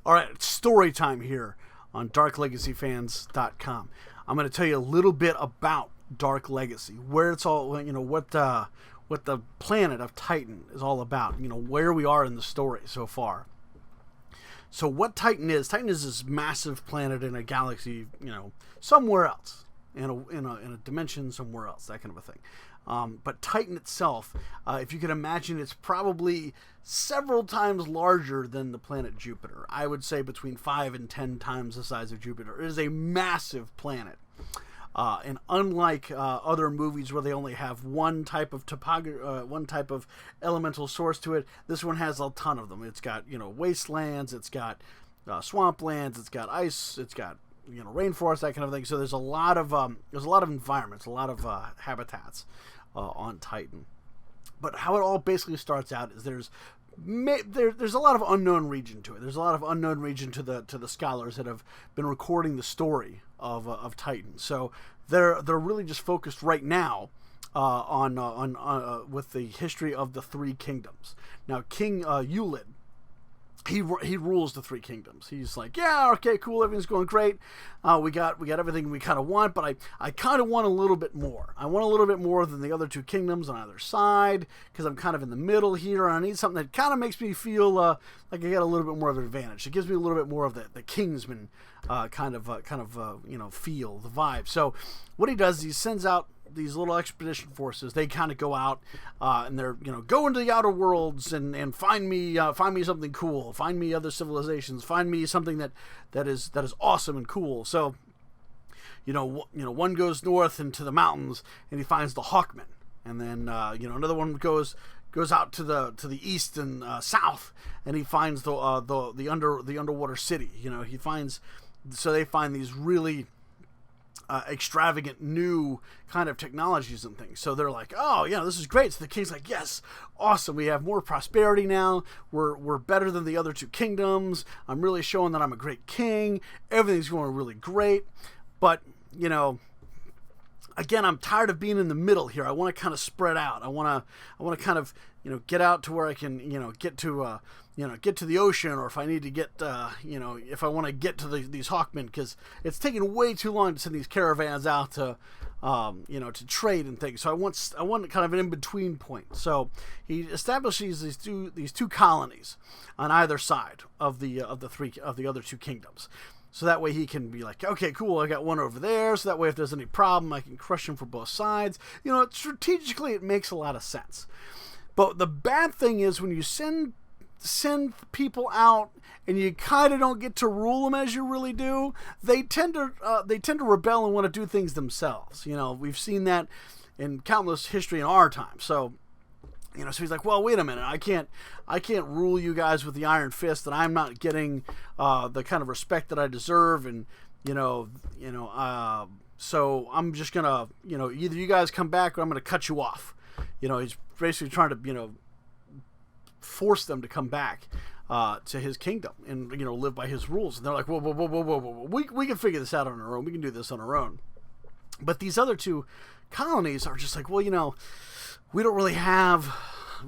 All right, it's story time here on darklegacyfans.com. I'm going to tell you a little bit about Dark Legacy, where it's all, what the planet of Titan is all about, where we are in the story so far. So what Titan is this massive planet in a galaxy, somewhere else, in a dimension somewhere else, that kind of a thing. But Titan itself, if you can imagine, it's probably several times larger than the planet Jupiter. I would say between 5 and 10 times the size of Jupiter. It is a massive planet. And unlike other movies where they only have one type of one type of elemental source to it, this one has a ton of them. It's got wastelands, it's got swamplands, it's got ice, it's got rainforest, that kind of thing. So there's a lot of environments, a lot of habitats on Titan. But how it all basically starts out is there's a lot of unknown region to it. There's a lot of unknown region to the scholars that have been recording the story of Titan. So they're really just focused right now on with the history of the three kingdoms. Now King Ulid, he rules the three kingdoms. He's like, yeah, okay, cool, everything's going great. We got everything we kind of want, but I kind of want a little bit more. I want a little bit more than the other two kingdoms on either side, because I'm kind of in the middle here, and I need something that kind of makes me feel like I got a little bit more of an advantage. It gives me a little bit more of the Kingsman kind of feel, the vibe. So what he does is he sends out these little expedition forces. They kind of go out and they're go into the outer worlds and find me something cool, find me other civilizations, find me something that is awesome and cool. So one goes north into the mountains and he finds the Hawkmen, and then another one goes out to the east and south, and he finds the underwater city. They find these really extravagant new kind of technologies and things. So they're like, oh yeah, this is great. So the king's like, yes, awesome, we have more prosperity now, we're better than the other two kingdoms, I'm really showing that I'm a great king, everything's going really great. But again, I'm tired of being in the middle here. I want to kind of spread out. I want to kind of get out to where I can get to the ocean, or if I need to get if I want to get to these Hawkmen, because it's taking way too long to send these caravans out to to trade and things. So I want kind of an in between point. So he establishes these two colonies on either side of the other two kingdoms. So that way he can be like, okay, cool, I got one over there. So that way if there's any problem, I can crush him from both sides. Strategically, it makes a lot of sense. But the bad thing is when you send people out and you kind of don't get to rule them as you really do, they tend to rebel and want to do things themselves. We've seen that in countless history in our time. So so he's like, well, wait a minute, I can't rule you guys with the iron fist, and I'm not getting the kind of respect that I deserve, and so I'm just gonna either you guys come back or I'm gonna cut you off. He's basically trying to force them to come back to his kingdom and live by his rules. And they're like, whoa, we can figure this out on our own. We can do this on our own. But these other two colonies are just like, well, we don't really have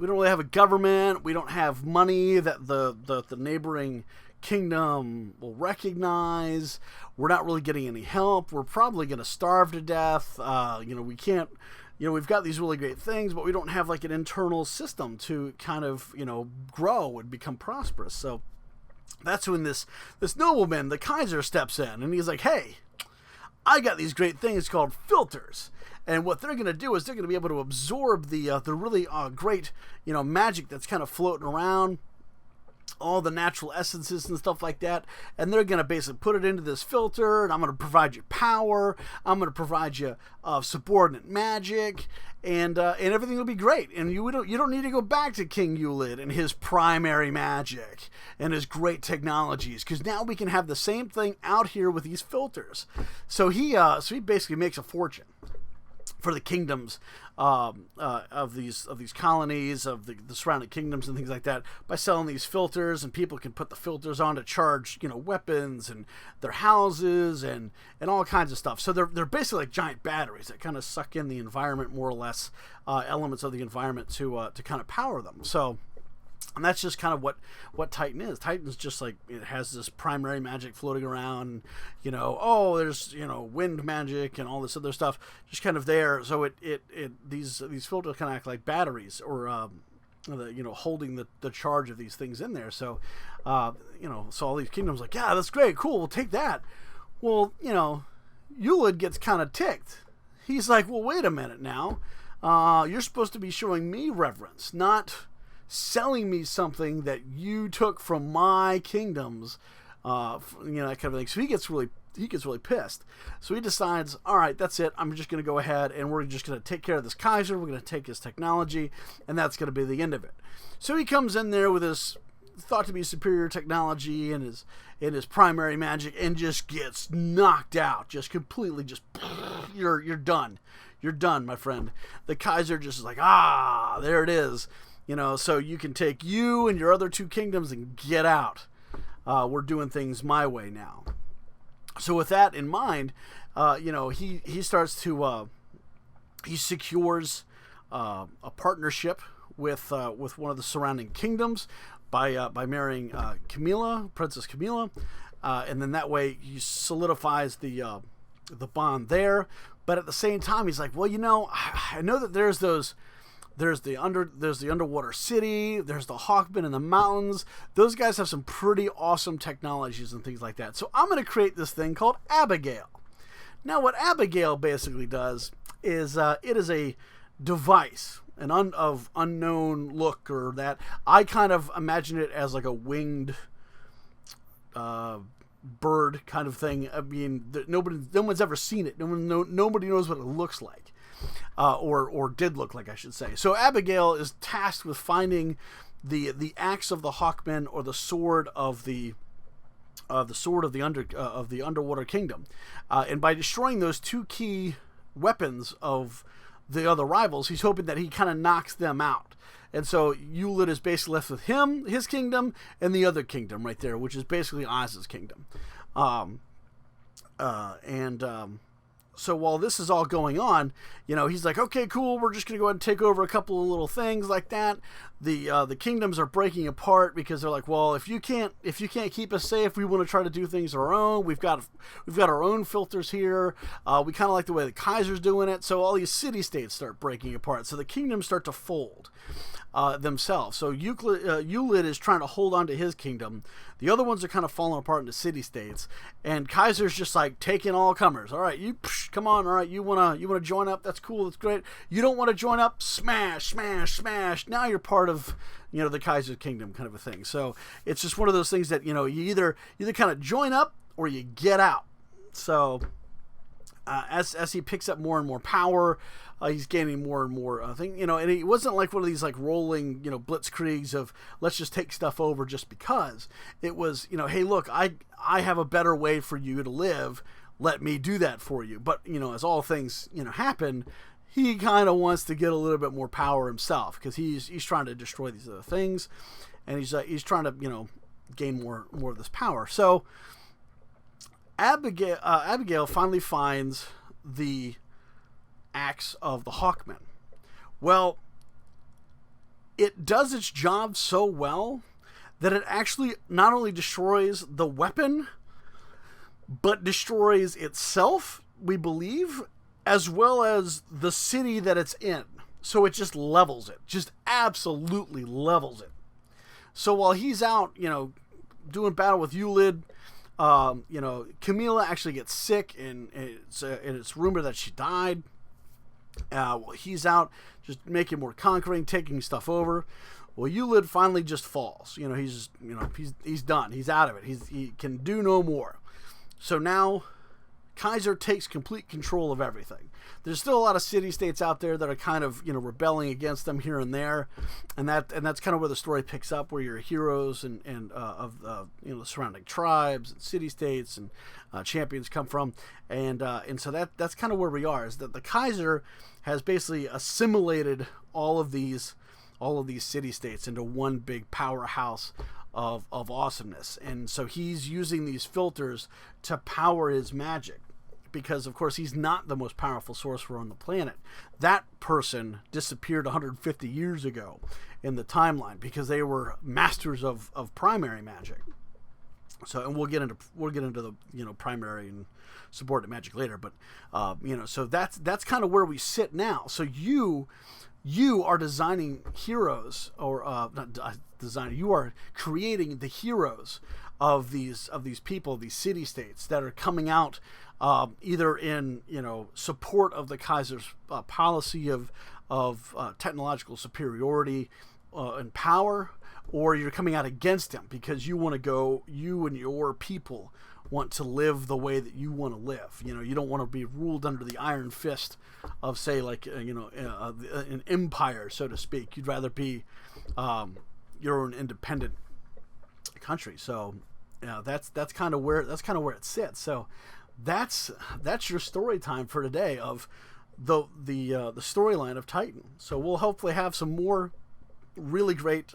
a government. We don't have money that the neighboring kingdom will recognize. We're not really getting any help. We're probably going to starve to death. We can't. We've got these really great things, but we don't have like an internal system to kind of, grow and become prosperous. So that's when this nobleman, the Kaiser, steps in, and he's like, hey, I got these great things called filters. And what they're going to do is they're going to be able to absorb the really great, magic that's kind of floating around, all the natural essences and stuff like that, and they're going to basically put it into this filter, and I'm going to provide you power, I'm going to provide you subordinate magic, and everything will be great, and you don't need to go back to King Ulid and his primary magic and his great technologies, because now we can have the same thing out here with these filters. So he basically makes a fortune for the kingdoms of these colonies, of the surrounding kingdoms and things like that, by selling these filters, and people can put the filters on to charge weapons and their houses and all kinds of stuff. So they're basically like giant batteries that kind of suck in the environment, more or less, elements of the environment to kind of power them. So And that's just kind of what Titan is. Titan's just like, it has this primary magic floating around, there's, wind magic and all this other stuff just kind of there. So these filters kind of act like batteries, or, holding the charge of these things in there. So, so all these kingdoms like, yeah, that's great, cool, we'll take that. Well, Yulid gets kind of ticked. He's like, well, wait a minute now. You're supposed to be showing me reverence, not selling me something that you took from my kingdoms, that kind of thing. So he gets really pissed. So he decides, all right, that's it. I'm just going to go ahead and we're just going to take care of this Kaiser. We're going to take his technology, and that's going to be the end of it. So he comes in there with his thought to be superior technology and his primary magic, and just gets knocked out, just completely, you're done. You're done, my friend. The Kaiser just is like, there it is. So you can take you and your other 2 kingdoms and get out. We're doing things my way now. So with that in mind, he starts to he secures a partnership with one of the surrounding kingdoms by marrying Princess Camilla, and then that way he solidifies the bond there. But at the same time, he's like, well, I know that there's the underwater city, there's the Hawkmen in the mountains. Those guys have some pretty awesome technologies and things like that. So I'm going to create this thing called Abigail. Now, what Abigail basically does is it is a device, of unknown look, or that I kind of imagine it as like a winged bird kind of thing. I mean, no one's ever seen it. Nobody knows what it looks like. Or did look like, I should say. So Abigail is tasked with finding the axe of the Hawkmen, or the sword of the underwater kingdom, and by destroying those 2 key weapons of the other rivals, he's hoping that he kind of knocks them out. And so Yulid is basically left with his kingdom, and the other kingdom right there, which is basically Oz's kingdom. So while this is all going on, he's like, okay, cool, we're just going to go ahead and take over a couple of little things like that. The kingdoms are breaking apart because they're like, well, if you can't keep us safe, we want to try to do things our own. We've got our own filters here. We kind of like the way the Kaiser's doing it. So all these city-states start breaking apart. So the kingdoms start to fold themselves. So Yulid is trying to hold on to his kingdom. The other ones are kind of falling apart into city-states. And Kaiser's just like taking all comers. All right, come on. All right, you wanna join up? That's cool. That's great. You don't want to join up? Smash, smash, smash. Now you're part of the Kaiser's kingdom, kind of a thing. So it's just one of those things that you either kind of join up or you get out. So as he picks up more and more power, he's gaining more and more thing. And it wasn't like one of these like rolling blitzkriegs of let's just take stuff over just because. It was hey, look, I have a better way for you to live. Let me do that for you. But as all things happen, he kind of wants to get a little bit more power himself, because he's trying to destroy these other things, and he's trying to gain more of this power. So Abigail finally finds the axe of the Hawkmen. Well, it does its job so well that it actually not only destroys the weapon, but destroys itself, we believe, as well as the city that it's in. So it just levels it. Just absolutely levels it. So while he's out, doing battle with Yulid, Camilla actually gets sick, and it's rumored that she died. While he's out just making more conquering, taking stuff over. Well, Yulid finally just falls. He's done. He's out of it. He can do no more. So now Kaiser takes complete control of everything. There's still a lot of city-states out there that are kind of, rebelling against them here and there, and that's kind of where the story picks up, where your heroes and of the the surrounding tribes and city-states and champions come from, and so that's kind of where we are. Is that the Kaiser has basically assimilated all of these city-states into one big powerhouse of awesomeness, and so he's using these filters to power his magic. Because, of course, he's not the most powerful sorcerer on the planet. That person disappeared 150 years ago. in the timeline because they were masters of primary magic. So, and we'll get into the primary and subordinate magic later, but so that's kind of where we sit now. So you are designing heroes, or not designing. You are creating the heroes of these people, these city states that are coming out either in support of the Kaiser's policy of technological superiority and power, or you're coming out against him because you and your people want to live the way that you want to live. You don't want to be ruled under the iron fist of, say, like an empire, so to speak. You'd rather be your own independent country. So that's kind of where it sits. So that's your story time for today of the storyline of Titan. So we'll hopefully have some more really great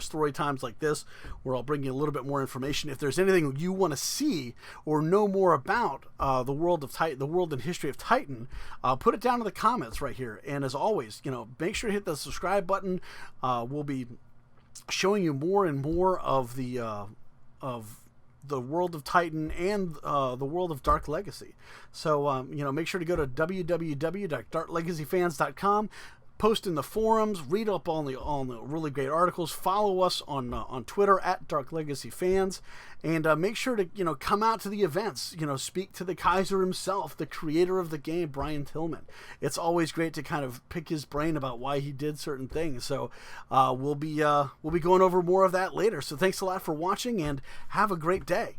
story times like this, where I'll bring you a little bit more information. If there's anything you want to see or know more about the world of Titan, the world and history of Titan, put it down in the comments right here. And as always, make sure to hit the subscribe button. We'll be showing you more and more of the world of Titan and the world of Dark Legacy. So make sure to go to www.darklegacyfans.com. Post in the forums, read up on the really great articles, follow us on Twitter at Dark Legacy Fans, and make sure to come out to the events. Speak to the Kaiser himself, the creator of the game, Brian Tillman. It's always great to kind of pick his brain about why he did certain things. So we'll be going over more of that later. So thanks a lot for watching, and have a great day.